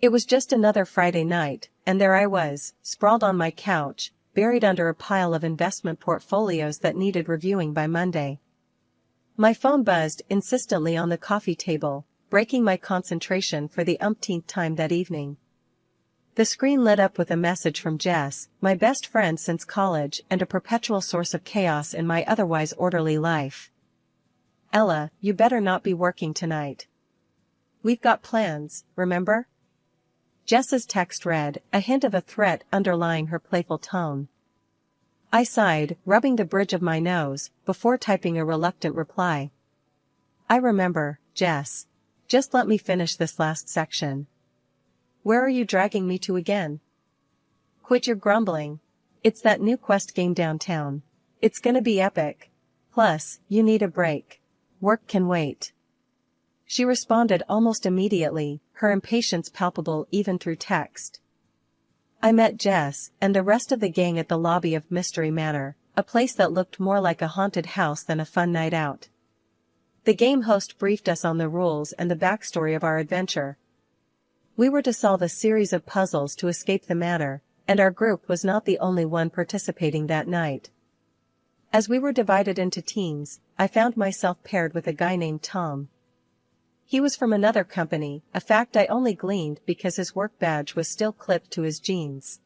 It was just another Friday night, and there I was, sprawled on my couch, buried under a pile of investment portfolios that needed reviewing by Monday. My phone buzzed insistently on the coffee table, breaking my concentration for the umpteenth time that evening. The screen lit up with a message from Jess, my best friend since college and a perpetual source of chaos in my otherwise orderly life. "Ella, you better not be working tonight. We've got plans, remember?" Jess's text read, a hint of a threat underlying her playful tone. I sighed, rubbing the bridge of my nose, before typing a reluctant reply. "I remember, Jess. Just let me finish this last section." "Where are you dragging me to again?" "Quit your grumbling. It's that new Quest game downtown. It's gonna be epic. Plus, you need a break. Work can wait." She responded almost immediately, her impatience palpable even through text. I met Jess and the rest of the gang at the lobby of Mystery Manor, a place that looked more like a haunted house than a fun night out. The game host briefed us on the rules and the backstory of our adventure. We were to solve a series of puzzles to escape the manor, and our group was not the only one participating that night. As we were divided into teams, I found myself paired with a guy named Tom. He was from another company, a fact I only gleaned because his work badge was still clipped to his jeans.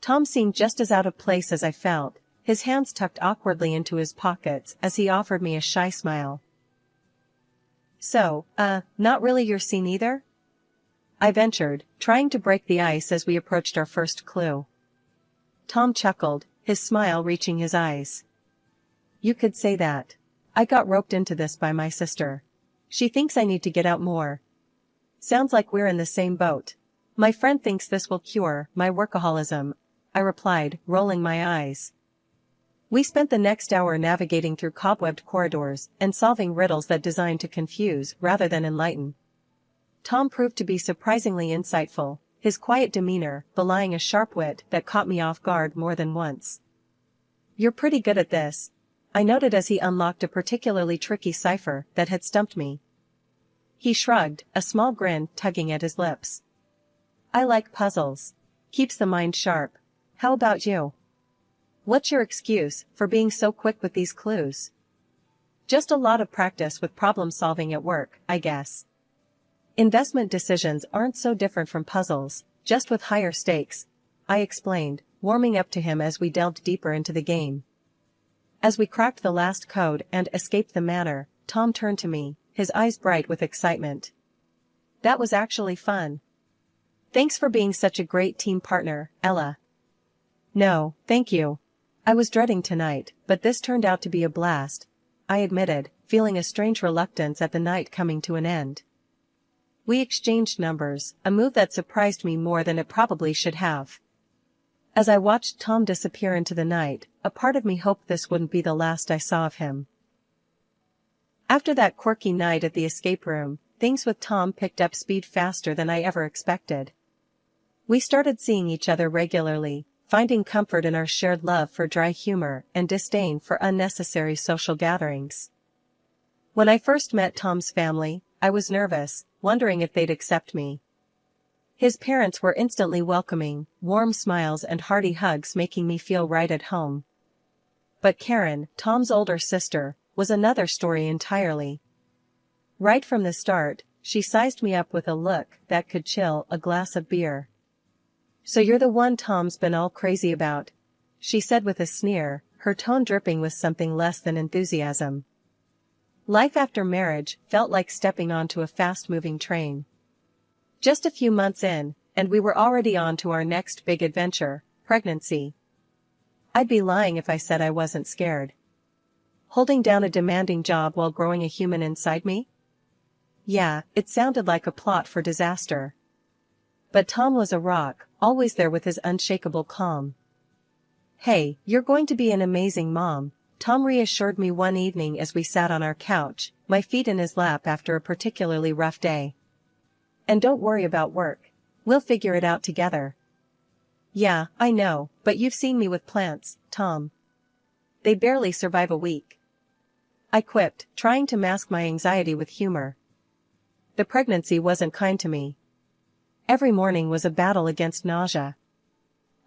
Tom seemed just as out of place as I felt, his hands tucked awkwardly into his pockets as he offered me a shy smile. "So, not really your scene either?" I ventured, trying to break the ice as we approached our first clue. Tom chuckled, his smile reaching his eyes. "You could say that. I got roped into this by my sister. She thinks I need to get out more." "Sounds like we're in the same boat. My friend thinks this will cure my workaholism," I replied, rolling my eyes. We spent the next hour navigating through cobwebbed corridors and solving riddles that designed to confuse rather than enlighten. Tom proved to be surprisingly insightful, his quiet demeanor belying a sharp wit that caught me off guard more than once. "You're pretty good at this," I noted as he unlocked a particularly tricky cipher that had stumped me. He shrugged, a small grin tugging at his lips. "I like puzzles. Keeps the mind sharp. How about you? What's your excuse for being so quick with these clues?" "Just a lot of practice with problem solving at work, I guess. Investment decisions aren't so different from puzzles, just with higher stakes," I explained, warming up to him as we delved deeper into the game. As we cracked the last code and escaped the manor, Tom turned to me, his eyes bright with excitement. "That was actually fun. Thanks for being such a great team partner, Ella." "No, thank you. I was dreading tonight, but this turned out to be a blast," I admitted, feeling a strange reluctance at the night coming to an end. We exchanged numbers, a move that surprised me more than it probably should have. As I watched Tom disappear into the night, a part of me hoped this wouldn't be the last I saw of him. After that quirky night at the escape room, things with Tom picked up speed faster than I ever expected. We started seeing each other regularly, finding comfort in our shared love for dry humor and disdain for unnecessary social gatherings. When I first met Tom's family, I was nervous, wondering if they'd accept me. His parents were instantly welcoming, warm smiles and hearty hugs making me feel right at home. But Karen, Tom's older sister, was another story entirely. Right from the start, she sized me up with a look that could chill a glass of beer. "So you're the one Tom's been all crazy about," she said with a sneer, her tone dripping with something less than enthusiasm. Life after marriage felt like stepping onto a fast-moving train. Just a few months in, and we were already on to our next big adventure, pregnancy. I'd be lying if I said I wasn't scared. Holding down a demanding job while growing a human inside me? Yeah, it sounded like a plot for disaster. But Tom was a rock, always there with his unshakable calm. "Hey, you're going to be an amazing mom," Tom reassured me one evening as we sat on our couch, my feet in his lap after a particularly rough day. "And don't worry about work. We'll figure it out together." "Yeah, I know, but you've seen me with plants, Tom. They barely survive a week," I quipped, trying to mask my anxiety with humor. The pregnancy wasn't kind to me. Every morning was a battle against nausea.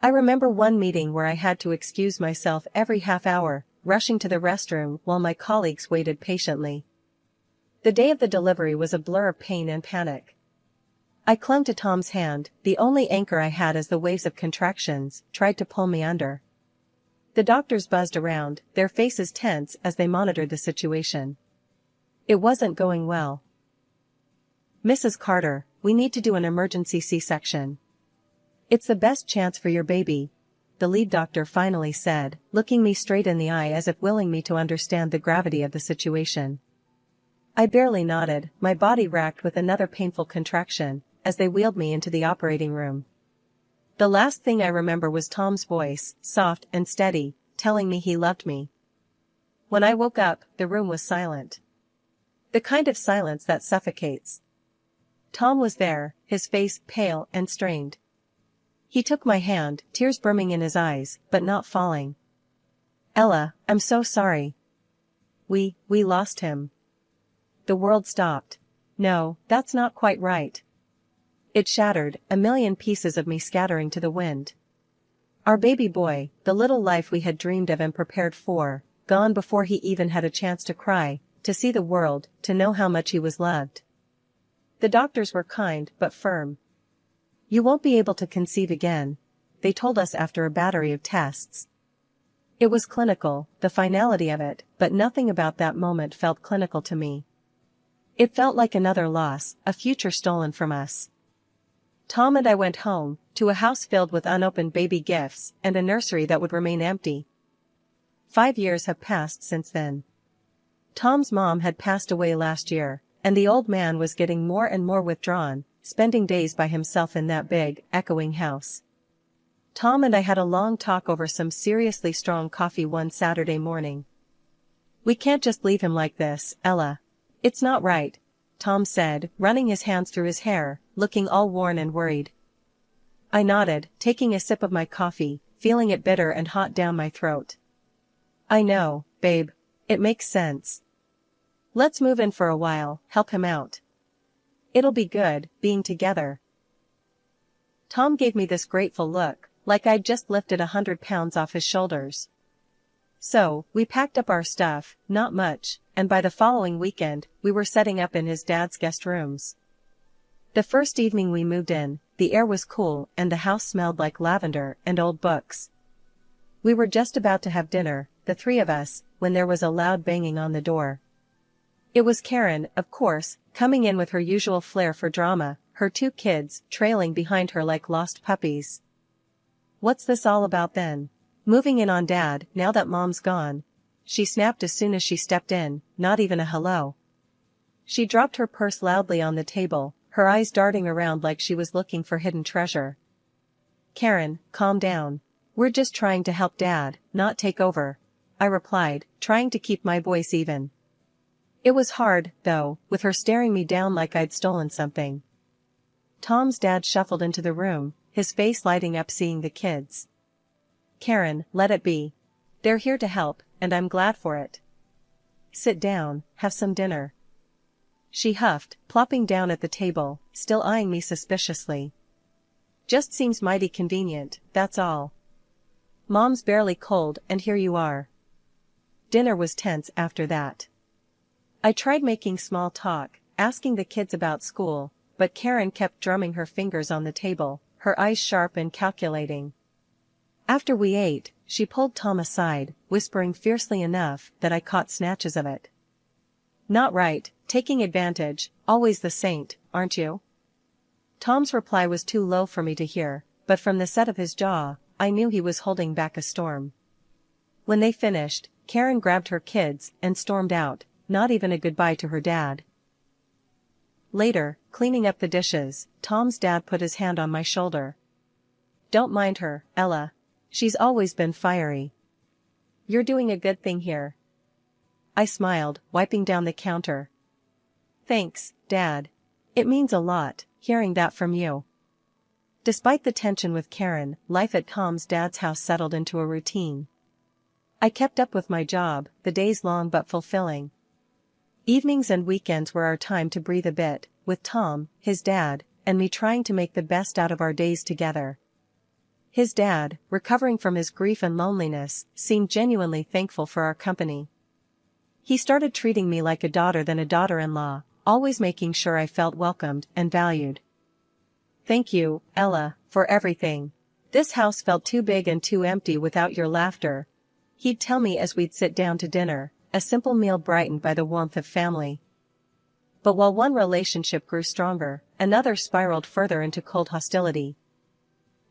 I remember one meeting where I had to excuse myself every half hour, rushing to the restroom while my colleagues waited patiently. The day of the delivery was a blur of pain and panic. I clung to Tom's hand, the only anchor I had as the waves of contractions tried to pull me under. The doctors buzzed around, their faces tense as they monitored the situation. It wasn't going well. "Mrs. Carter, we need to do an emergency C-section. It's the best chance for your baby," the lead doctor finally said, looking me straight in the eye as if willing me to understand the gravity of the situation. I barely nodded, my body racked with another painful contraction, as they wheeled me into the operating room. The last thing I remember was Tom's voice, soft and steady, telling me he loved me. When I woke up, the room was silent. The kind of silence that suffocates. Tom was there, his face pale and strained. He took my hand, tears brimming in his eyes, but not falling. "Ella, I'm so sorry. We lost him." The world stopped. No, that's not quite right. It shattered, a million pieces of me scattering to the wind. Our baby boy, the little life we had dreamed of and prepared for, gone before he even had a chance to cry, to see the world, to know how much he was loved. The doctors were kind but firm. "You won't be able to conceive again," they told us after a battery of tests. It was clinical, the finality of it, but nothing about that moment felt clinical to me. It felt like another loss, a future stolen from us. Tom and I went home, to a house filled with unopened baby gifts and a nursery that would remain empty. 5 years have passed since then. Tom's mom had passed away last year, and the old man was getting more and more withdrawn, spending days by himself in that big, echoing house. Tom and I had a long talk over some seriously strong coffee one Saturday morning. "We can't just leave him like this, Ella. It's not right," Tom said, running his hands through his hair, looking all worn and worried. I nodded, taking a sip of my coffee, feeling it bitter and hot down my throat. "I know, babe. It makes sense. Let's move in for a while, help him out. It'll be good, being together." Tom gave me this grateful look, like I'd just lifted 100 pounds off his shoulders. So, we packed up our stuff, not much, and by the following weekend, we were setting up in his dad's guest rooms. The first evening we moved in, the air was cool and the house smelled like lavender and old books. We were just about to have dinner, the three of us, when there was a loud banging on the door. It was Karen, of course, coming in with her usual flair for drama, her 2 kids trailing behind her like lost puppies. "What's this all about then? Moving in on Dad, now that Mom's gone?" she snapped as soon as she stepped in, not even a hello. She dropped her purse loudly on the table, her eyes darting around like she was looking for hidden treasure. "Karen, calm down. We're just trying to help Dad, not take over," I replied, trying to keep my voice even. It was hard, though, with her staring me down like I'd stolen something. Tom's dad shuffled into the room, his face lighting up seeing the kids. "Karen, let it be. They're here to help, and I'm glad for it. Sit down, have some dinner," she huffed, plopping down at the table, still eyeing me suspiciously. "Just seems mighty convenient, that's all. Mom's barely cold and here you are." Dinner was tense after that. I tried making small talk, asking the kids about school, but Karen kept drumming her fingers on the table, her eyes sharp and calculating. After we ate, she pulled Tom aside, whispering fiercely enough that I caught snatches of it. "Not right, taking advantage, always the saint, aren't you?" Tom's reply was too low for me to hear, but from the set of his jaw, I knew he was holding back a storm. When they finished, Karen grabbed her kids and stormed out, not even a goodbye to her dad. Later, cleaning up the dishes, Tom's dad put his hand on my shoulder. "Don't mind her, Ella. She's always been fiery. You're doing a good thing here." I smiled, wiping down the counter. "Thanks, Dad. It means a lot, hearing that from you." Despite the tension with Karen, life at Tom's dad's house settled into a routine. I kept up with my job, the days long but fulfilling. Evenings and weekends were our time to breathe a bit, with Tom, his dad, and me trying to make the best out of our days together. His dad, recovering from his grief and loneliness, seemed genuinely thankful for our company. He started treating me like a daughter than a daughter-in-law, always making sure I felt welcomed and valued. Thank you, Ella, for everything. This house felt too big and too empty without your laughter, he'd tell me as we'd sit down to dinner, a simple meal brightened by the warmth of family. But while one relationship grew stronger, another spiraled further into cold hostility.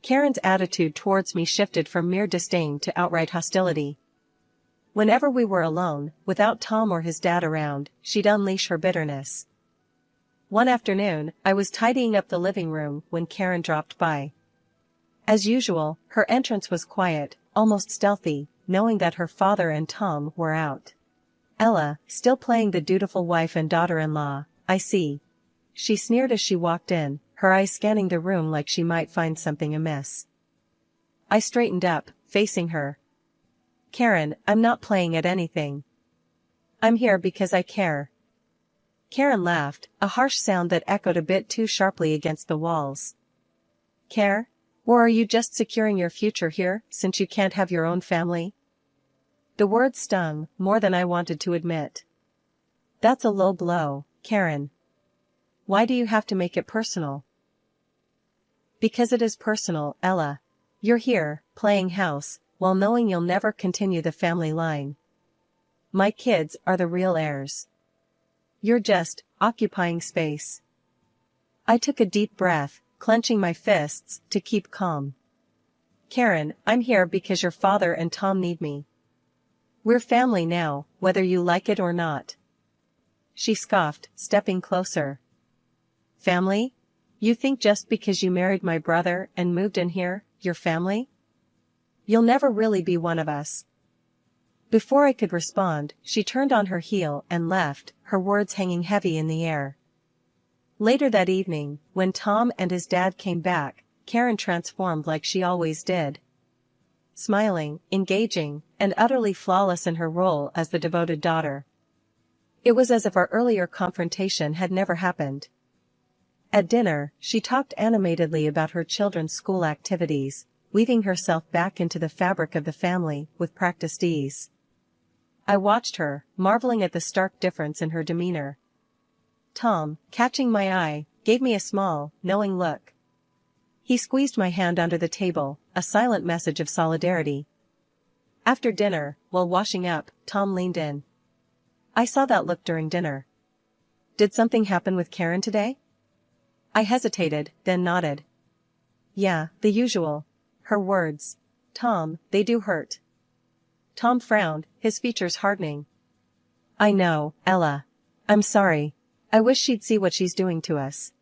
Karen's attitude towards me shifted from mere disdain to outright hostility. Whenever we were alone, without Tom or his dad around, she'd unleash her bitterness. One afternoon, I was tidying up the living room when Karen dropped by. As usual, her entrance was quiet, almost stealthy, knowing that her father and Tom were out. Ella, still playing the dutiful wife and daughter-in-law, I see. She sneered as she walked in, her eyes scanning the room like she might find something amiss. I straightened up, facing her. Karen, I'm not playing at anything. I'm here because I care. Karen laughed, a harsh sound that echoed a bit too sharply against the walls. Care? Or are you just securing your future here, since you can't have your own family? The words stung, more than I wanted to admit. That's a low blow, Karen. Why do you have to make it personal? Because it is personal, Ella. You're here, playing house, while knowing you'll never continue the family line. My kids are the real heirs. You're just occupying space. I took a deep breath, clenching my fists to keep calm. Karen, I'm here because your father and Tom need me. We're family now, whether you like it or not. She scoffed, stepping closer. Family? You think just because you married my brother and moved in here, you're family? You'll never really be one of us. Before I could respond, she turned on her heel and left, her words hanging heavy in the air. Later that evening, when Tom and his dad came back, Karen transformed like she always did. Smiling, engaging, and utterly flawless in her role as the devoted daughter. It was as if our earlier confrontation had never happened. At dinner, she talked animatedly about her children's school activities, weaving herself back into the fabric of the family with practiced ease. I watched her, marveling at the stark difference in her demeanor. Tom, catching my eye, gave me a small, knowing look. He squeezed my hand under the table, a silent message of solidarity. After dinner, while washing up, Tom leaned in. I saw that look during dinner. Did something happen with Karen today? I hesitated, then nodded. Yeah, the usual. Her words. Tom, they do hurt. Tom frowned, his features hardening. I know, Ella. I'm sorry. I wish she'd see what she's doing to us.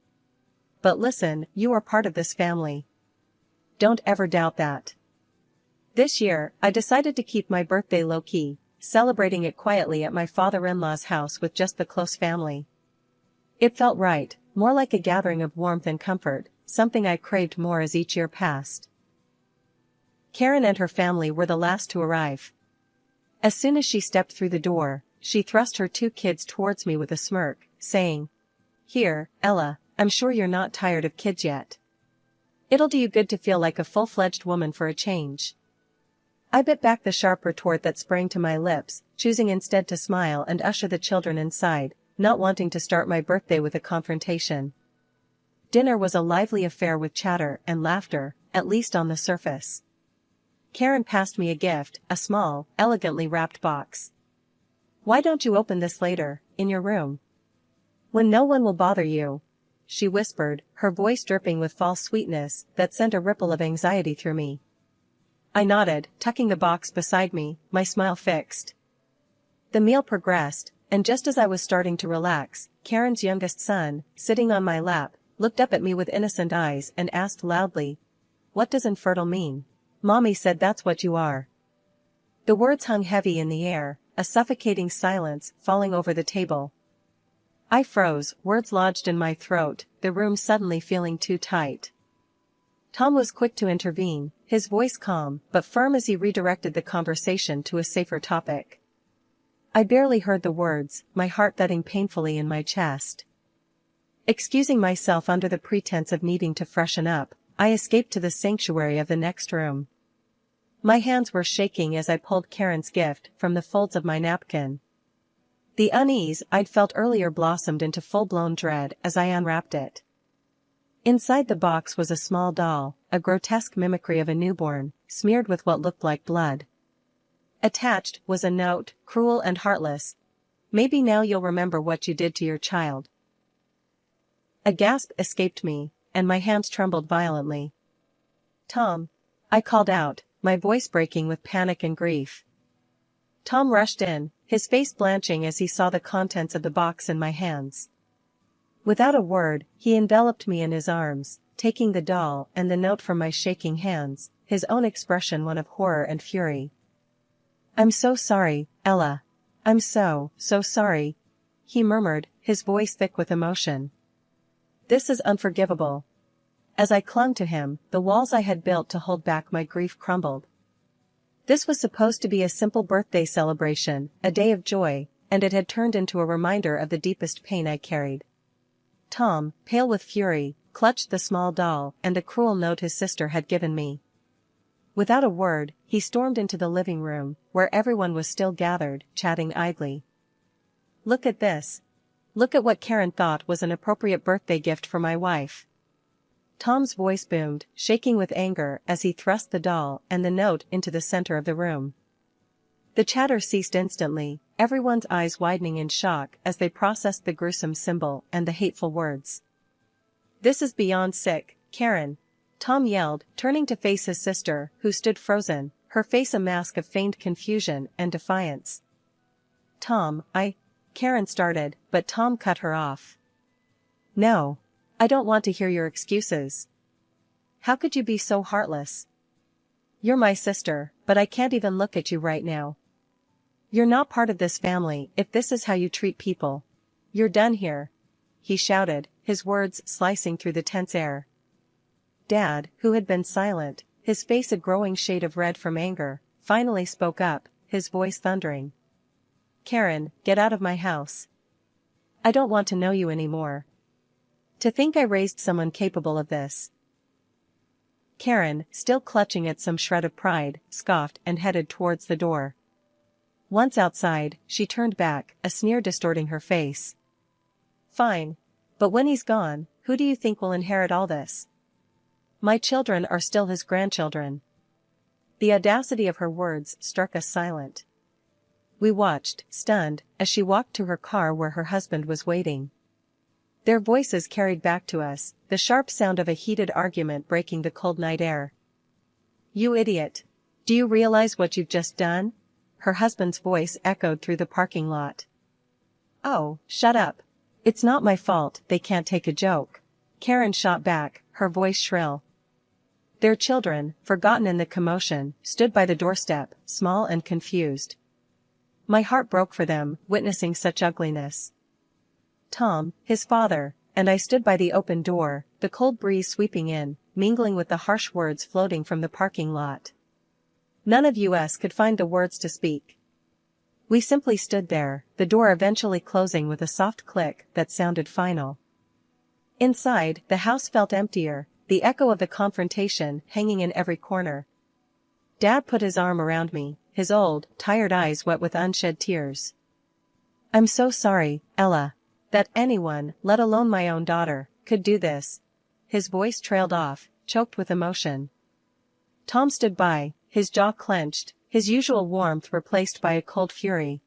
But listen, you are part of this family. Don't ever doubt that. This year, I decided to keep my birthday low-key, celebrating it quietly at my father-in-law's house with just the close family. It felt right, more like a gathering of warmth and comfort, something I craved more as each year passed. Karen and her family were the last to arrive. As soon as she stepped through the door, she thrust her 2 kids towards me with a smirk, saying, Here, Ella, I'm sure you're not tired of kids yet. It'll do you good to feel like a full-fledged woman for a change. I bit back the sharp retort that sprang to my lips, choosing instead to smile and usher the children inside, not wanting to start my birthday with a confrontation. Dinner was a lively affair with chatter and laughter, at least on the surface. Karen passed me a gift, a small, elegantly wrapped box. Why don't you open this later, in your room? When no one will bother you, she whispered, her voice dripping with false sweetness that sent a ripple of anxiety through me. I nodded, tucking the box beside me, my smile fixed. The meal progressed, and just as I was starting to relax, Karen's youngest son, sitting on my lap, looked up at me with innocent eyes and asked loudly, What does infertile mean? Mommy said that's what you are. The words hung heavy in the air, a suffocating silence falling over the table. I froze, words lodged in my throat, the room suddenly feeling too tight. Tom was quick to intervene, his voice calm but firm as he redirected the conversation to a safer topic. I barely heard the words, my heart thudding painfully in my chest. Excusing myself under the pretense of needing to freshen up, I escaped to the sanctuary of the next room. My hands were shaking as I pulled Karen's gift from the folds of my napkin. The unease I'd felt earlier blossomed into full-blown dread as I unwrapped it. Inside the box was a small doll, a grotesque mimicry of a newborn, smeared with what looked like blood. Attached was a note, cruel and heartless. Maybe now you'll remember what you did to your child. A gasp escaped me, and my hands trembled violently. Tom, I called out, my voice breaking with panic and grief. Tom rushed in, his face blanching as he saw the contents of the box in my hands. Without a word, he enveloped me in his arms, taking the doll and the note from my shaking hands, his own expression one of horror and fury. I'm so sorry, Ella. I'm so sorry, he murmured, his voice thick with emotion. This is unforgivable. As I clung to him, the walls I had built to hold back my grief crumbled. This was supposed to be a simple birthday celebration, a day of joy, and it had turned into a reminder of the deepest pain I carried. Tom, pale with fury, clutched the small doll and the cruel note his sister had given me. Without a word, he stormed into the living room, where everyone was still gathered, chatting idly. Look at this. Look at what Karen thought was an appropriate birthday gift for my wife. Tom's voice boomed, shaking with anger as he thrust the doll and the note into the center of the room. The chatter ceased instantly, everyone's eyes widening in shock as they processed the gruesome symbol and the hateful words. This is beyond sick, Karen, Tom yelled, turning to face his sister, who stood frozen, her face a mask of feigned confusion and defiance. Tom, Karen started, but Tom cut her off. No. I don't want to hear your excuses. How could you be so heartless? You're my sister, but I can't even look at you right now. You're not part of this family if this is how you treat people. You're done here, he shouted, his words slicing through the tense air. Dad, who had been silent, his face a growing shade of red from anger, finally spoke up, his voice thundering. Karen, get out of my house. I don't want to know you anymore. To think I raised someone capable of this. Karen, still clutching at some shred of pride, scoffed and headed towards the door. Once outside, she turned back, a sneer distorting her face. Fine. But when he's gone, who do you think will inherit all this? My children are still his grandchildren. The audacity of her words struck us silent. We watched, stunned, as she walked to her car where her husband was waiting. Their voices carried back to us, the sharp sound of a heated argument breaking the cold night air. You idiot. Do you realize what you've just done? Her husband's voice echoed through the parking lot. Oh, shut up. It's not my fault they can't take a joke. Karen shot back, her voice shrill. Their children, forgotten in the commotion, stood by the doorstep, small and confused. My heart broke for them, witnessing such ugliness. Tom, his father, and I stood by the open door, the cold breeze sweeping in, mingling with the harsh words floating from the parking lot. None of us could find the words to speak. We simply stood there, the door eventually closing with a soft click that sounded final. Inside, the house felt emptier, the echo of the confrontation hanging in every corner. Dad put his arm around me, his old, tired eyes wet with unshed tears. I'm so sorry, Ella. That anyone, let alone my own daughter, could do this. His voice trailed off, choked with emotion. Tom stood by, his jaw clenched, his usual warmth replaced by a cold fury.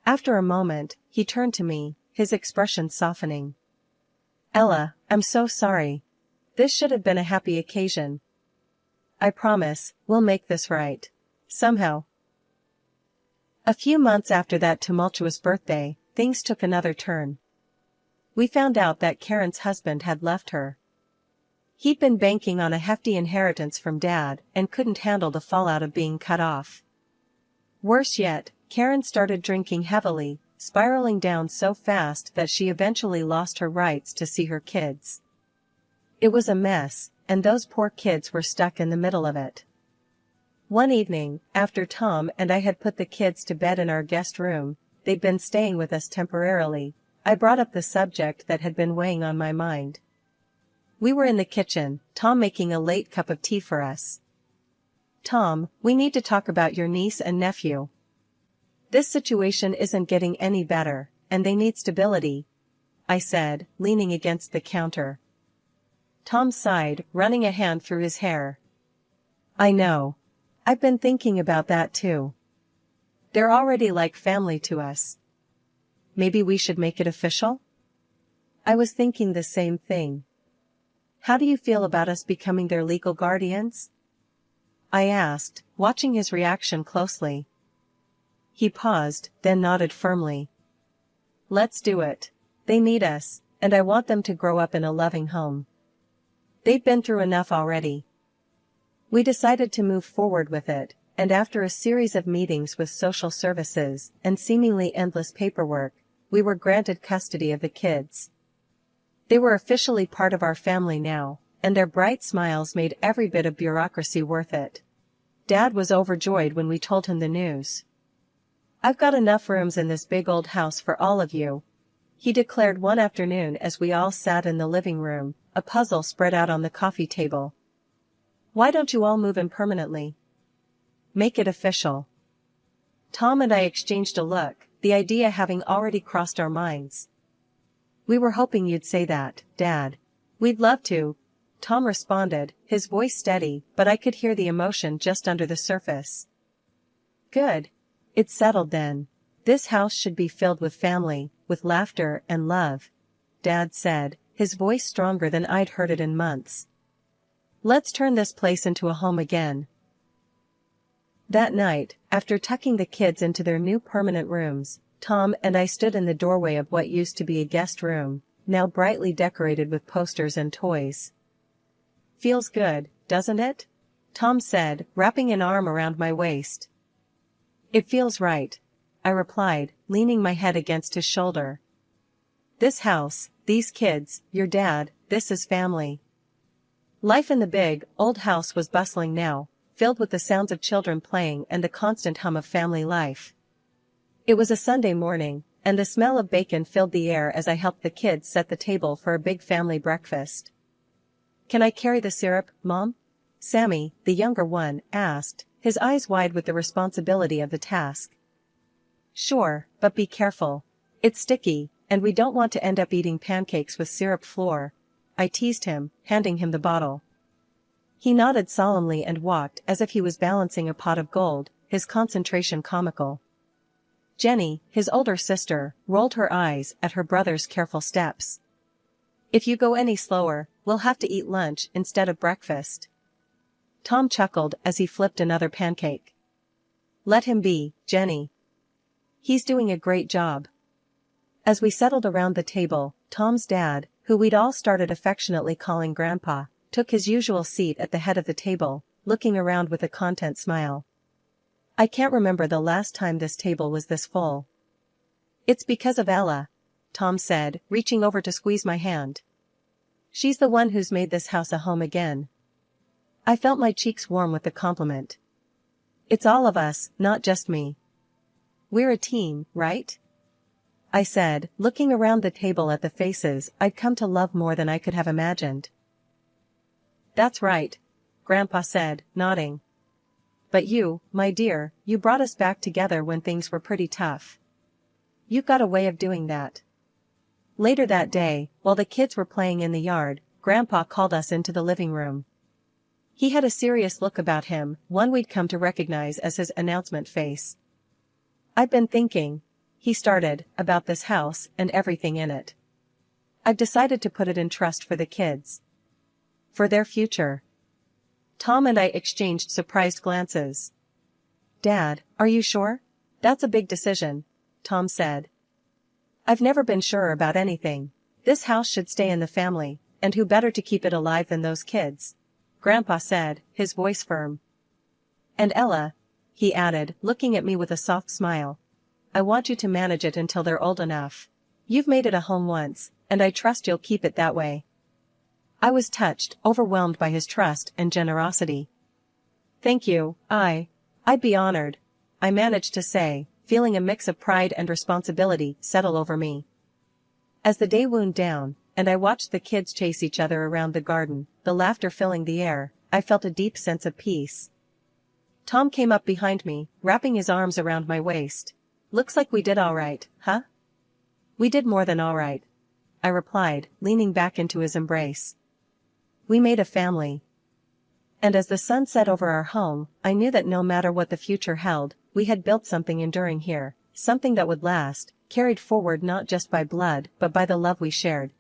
After a moment, he turned to me, his expression softening. Ella, I'm so sorry. This should have been a happy occasion. I promise, we'll make this right. Somehow. A few months after that tumultuous birthday, things took another turn. We found out that Karen's husband had left her. He'd been banking on a hefty inheritance from Dad and couldn't handle the fallout of being cut off. Worse yet, Karen started drinking heavily, spiraling down so fast that she eventually lost her rights to see her kids. It was a mess, and those poor kids were stuck in the middle of it. One evening, after Tom and I had put the kids to bed in our guest room, they'd been staying with us temporarily, I brought up the subject that had been weighing on my mind. We were in the kitchen, Tom making a late cup of tea for us. "Tom, we need to talk about your niece and nephew. This situation isn't getting any better, and they need stability," I said, leaning against the counter. Tom sighed, running a hand through his hair. "I know. I've been thinking about that too. They're already like family to us. Maybe we should make it official?" I was thinking the same thing. "How do you feel about us becoming their legal guardians?" I asked, watching his reaction closely. He paused, then nodded firmly. "Let's do it. They need us, and I want them to grow up in a loving home. They've been through enough already." We decided to move forward with it, and after a series of meetings with social services and seemingly endless paperwork, we were granted custody of the kids. They were officially part of our family now, and their bright smiles made every bit of bureaucracy worth it. Dad was overjoyed when we told him the news. "I've got enough rooms in this big old house for all of you," he declared one afternoon as we all sat in the living room, a puzzle spread out on the coffee table. "Why don't you all move in permanently? Make it official." Tom and I exchanged a look, the idea having already crossed our minds. "We were hoping you'd say that, Dad. We'd love to," Tom responded, his voice steady, but I could hear the emotion just under the surface. "Good. It's settled then. This house should be filled with family, with laughter and love," Dad said, his voice stronger than I'd heard it in months. "Let's turn this place into a home again." That night, after tucking the kids into their new permanent rooms, Tom and I stood in the doorway of what used to be a guest room, now brightly decorated with posters and toys. "Feels good, doesn't it?" Tom said, wrapping an arm around my waist. "It feels right," I replied, leaning my head against his shoulder. "This house, these kids, your dad, this is family." Life in the big, old house was bustling now, filled with the sounds of children playing and the constant hum of family life. It was a Sunday morning, and the smell of bacon filled the air as I helped the kids set the table for a big family breakfast. "Can I carry the syrup, Mom?" Sammy, the younger one, asked, his eyes wide with the responsibility of the task. "Sure, but be careful. It's sticky, and we don't want to end up eating pancakes with syrup flour," I teased him, handing him the bottle. He nodded solemnly and walked as if he was balancing a pot of gold, his concentration comical. Jenny, his older sister, rolled her eyes at her brother's careful steps. "If you go any slower, we'll have to eat lunch instead of breakfast." Tom chuckled as he flipped another pancake. "Let him be, Jenny. He's doing a great job." As we settled around the table, Tom's dad, who we'd all started affectionately calling Grandpa, took his usual seat at the head of the table, looking around with a content smile. "I can't remember the last time this table was this full." "It's because of Ella," Tom said, reaching over to squeeze my hand. "She's the one who's made this house a home again." I felt my cheeks warm with the compliment. "It's all of us, not just me. We're a team, right?" I said, looking around the table at the faces I'd come to love more than I could have imagined. "That's right," Grandpa said, nodding. "But you, my dear, you brought us back together when things were pretty tough. You've got a way of doing that." Later that day, while the kids were playing in the yard, Grandpa called us into the living room. He had a serious look about him, one we'd come to recognize as his announcement face. "I've been thinking," he started, "about this house and everything in it. I've decided to put it in trust for the kids. For their future." Tom and I exchanged surprised glances. "Dad, are you sure? That's a big decision," Tom said. "I've never been sure about anything. This house should stay in the family, and who better to keep it alive than those kids?" Grandpa said, his voice firm. "And Ella," he added, looking at me with a soft smile. "I want you to manage it until they're old enough. You've made it a home once, and I trust you'll keep it that way." I was touched, overwhelmed by his trust and generosity. "Thank you, I'd be honored," I managed to say, feeling a mix of pride and responsibility settle over me. As the day wound down, and I watched the kids chase each other around the garden, the laughter filling the air, I felt a deep sense of peace. Tom came up behind me, wrapping his arms around my waist. Looks like we did all right, huh? We did more than all right, I replied, leaning back into his embrace. We made a family. And as the sun set over our home, I knew that no matter what the future held, we had built something enduring here, something that would last, carried forward not just by blood but by the love we shared.